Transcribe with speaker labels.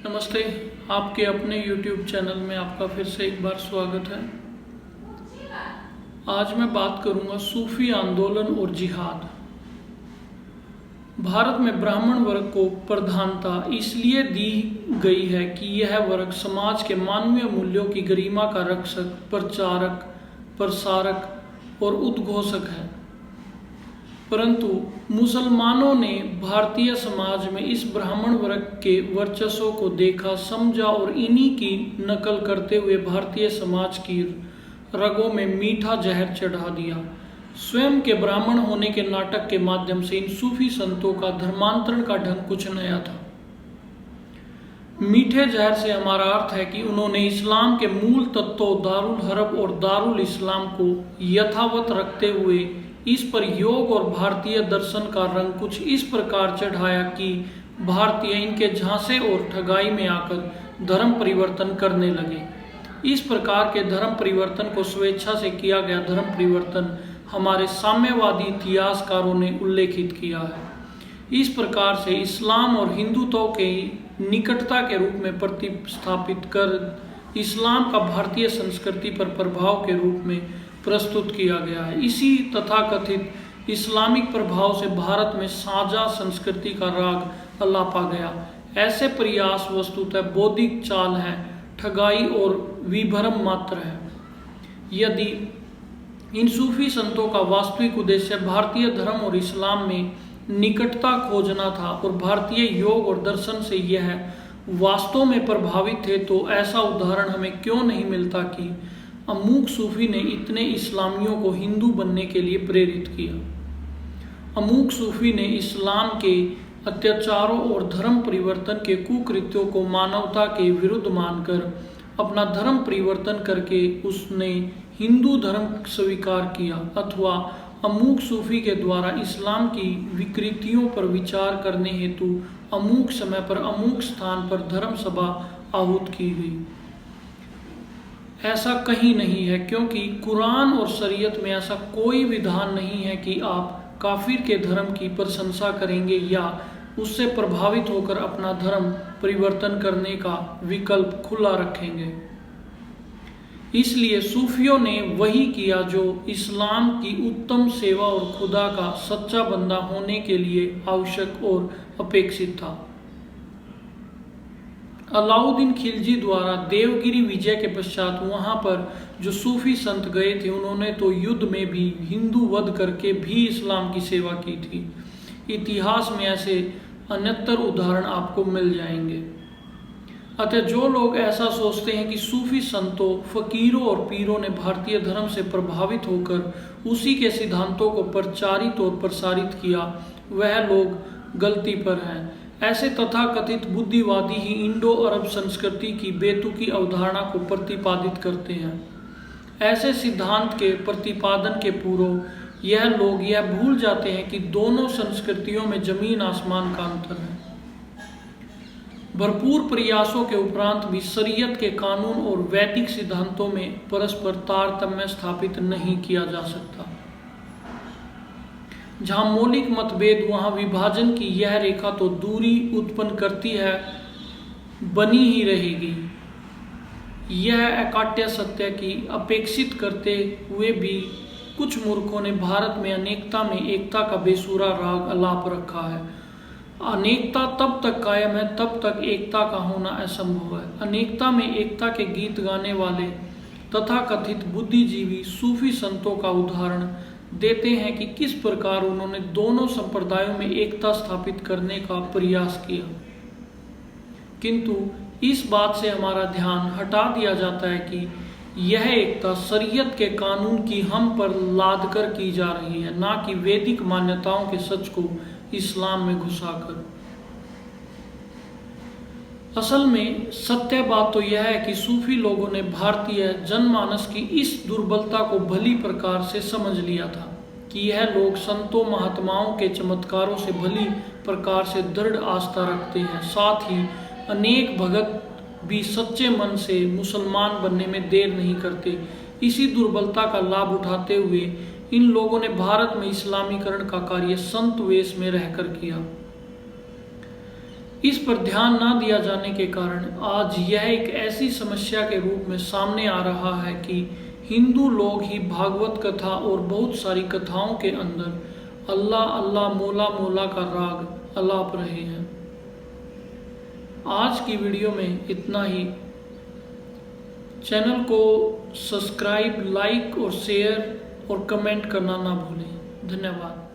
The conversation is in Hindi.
Speaker 1: नमस्ते। आपके अपने YouTube चैनल में आपका फिर से एक बार स्वागत है। आज मैं बात करूंगा सूफी आंदोलन और जिहाद। भारत में ब्राह्मण वर्ग को प्रधानता इसलिए दी गई है कि यह वर्ग समाज के मानवीय मूल्यों की गरिमा का रक्षक, प्रचारक, प्रसारक और उद्घोषक है। परंतु मुसलमानों ने भारतीय समाज में इस ब्राह्मण वर्ग के वर्चस्व को देखा, समझा और इन्हीं की नकल करते हुए भारतीय समाज की रगों में मीठा जहर चढ़ा दिया। स्वयं के ब्राह्मण होने के नाटक के माध्यम से इन सूफी संतों का धर्मांतरण का ढंग कुछ नया था। मीठे जहर से हमारा अर्थ है कि उन्होंने इस्लाम के मूल तत्वों दारुल हरब और दारुल इस्लाम को यथावत रखते हुए इस पर योग और भारतीय दर्शन का रंग कुछ इस प्रकार चढ़ाया कि भारतीय इनके झांसे और ठगाई में आकर धर्म परिवर्तन करने लगे। इस प्रकार के धर्म परिवर्तन को स्वेच्छा से किया गया धर्म परिवर्तन हमारे साम्यवादी इतिहासकारों ने उल्लेखित किया है। इस प्रकार से इस्लाम और हिंदुत्व के निकटता के रूप में प्रतिस्थापित कर इस्लाम का भारतीय संस्कृति पर प्रभाव के रूप में प्रस्तुत किया गया है। इसी तथाकथित इस्लामिक प्रभाव से भारत में साझा संस्कृति का राग अलापा गया। ऐसे प्रयास वस्तुतः बौद्धिक चाल है, ठगाई और विभ्रम मात्र है। यदि इन सूफी संतों का वास्तविक उद्देश्य भारतीय धर्म और इस्लाम में निकटता खोजना था और भारतीय योग और दर्शन से यह वास्तव में प्रभावित थे, तो ऐसा उदाहरण हमें क्यों नहीं मिलता कि अमूक सूफी ने इतने इस्लामियों को हिंदू बनने के लिए प्रेरित किया। अमूक सूफी ने इस्लाम के अत्याचारों और धर्म परिवर्तन के कुकृत्यों को मानवता के विरुद्ध मानकर अपना धर्म परिवर्तन करके उसने हिंदू धर्म स्वीकार किया। अथवा अमूक सूफी के द्वारा इस्लाम की विकृतियों पर विचार करने हेतु अमूक समय पर अमूक स्थान पर धर्म सभा आहूत की गई। ऐसा कहीं नहीं है, क्योंकि कुरान और शरीयत में ऐसा कोई विधान नहीं है कि आप काफिर के धर्म की प्रशंसा करेंगे या उससे प्रभावित होकर अपना धर्म परिवर्तन करने का विकल्प खुला रखेंगे। इसलिए सूफियों ने वही किया जो इस्लाम की उत्तम सेवा और खुदा का सच्चा बंदा होने के लिए आवश्यक और अपेक्षित था। अलाउद्दीन खिलजी द्वारा देवगिरी विजय के पश्चात वहां पर जो सूफी संत गए थे, उन्होंने तो युद्ध में भी हिंदू वध करके भी इस्लाम की सेवा की थी। इतिहास में ऐसे अन्यतर उदाहरण आपको मिल जाएंगे। अतः जो लोग ऐसा सोचते हैं कि सूफी संतों, फकीरों और पीरों ने भारतीय धर्म से प्रभावित होकर उसी के सिद्धांतों को प्रचारित और प्रसारित किया, वह लोग गलती पर हैं। ऐसे तथाकथित बुद्धिवादी ही इंडो अरब संस्कृति की बेतुकी अवधारणा को प्रतिपादित करते हैं। ऐसे सिद्धांत के प्रतिपादन के पूर्व यह लोग यह भूल जाते हैं कि दोनों संस्कृतियों में जमीन आसमान का अंतर है। भरपूर प्रयासों के उपरांत भी शरीयत के कानून और वैदिक सिद्धांतों में परस्पर तारतम्य स्थापित नहीं किया जा सकता। जहां मौलिक मतभेद, वहां विभाजन की यह रेखा तो दूरी उत्पन्न करती है, बनी ही रहेगी। यह अकाट्य सत्य की अपेक्षित करते हुए भी कुछ मूर्खों ने भारत में अनेकता में एकता का बेसुरा राग अलाप रखा है। अनेकता तब तक कायम है तब तक एकता का होना असंभव है। अनेकता में एकता के गीत गाने वाले तथाकथित बुद्धिजीवी सूफी संतों का उदाहरण देते हैं कि किस प्रकार उन्होंने दोनों संप्रदायों में एकता स्थापित करने का प्रयास किया। किंतु इस बात से हमारा ध्यान हटा दिया जाता है कि यह एकता शरीयत के कानून की हम पर लाद कर की जा रही है, ना कि वैदिक मान्यताओं के सच को इस्लाम में घुसाकर। असल में सत्य बात तो यह है कि सूफी लोगों ने भारतीय जनमानस की इस दुर्बलता को भली प्रकार से समझ लिया था कि यह लोग संतों महात्माओं के चमत्कारों से भली प्रकार से दृढ़ आस्था रखते हैं। साथ ही अनेक भगत भी सच्चे मन से मुसलमान बनने में देर नहीं करते। इसी दुर्बलता का लाभ उठाते हुए इन लोगों ने भारत में इस्लामीकरण का कार्य संत वेश में रहकर किया। इस पर ध्यान ना दिया जाने के कारण आज यह एक ऐसी समस्या के रूप में सामने आ रहा है कि हिंदू लोग ही भागवत कथा और बहुत सारी कथाओं के अंदर अल्लाह अल्लाह मोला मोला का राग अलाप रहे हैं। आज की वीडियो में इतना ही। चैनल को सब्सक्राइब, लाइक और शेयर और कमेंट करना ना भूलें। धन्यवाद।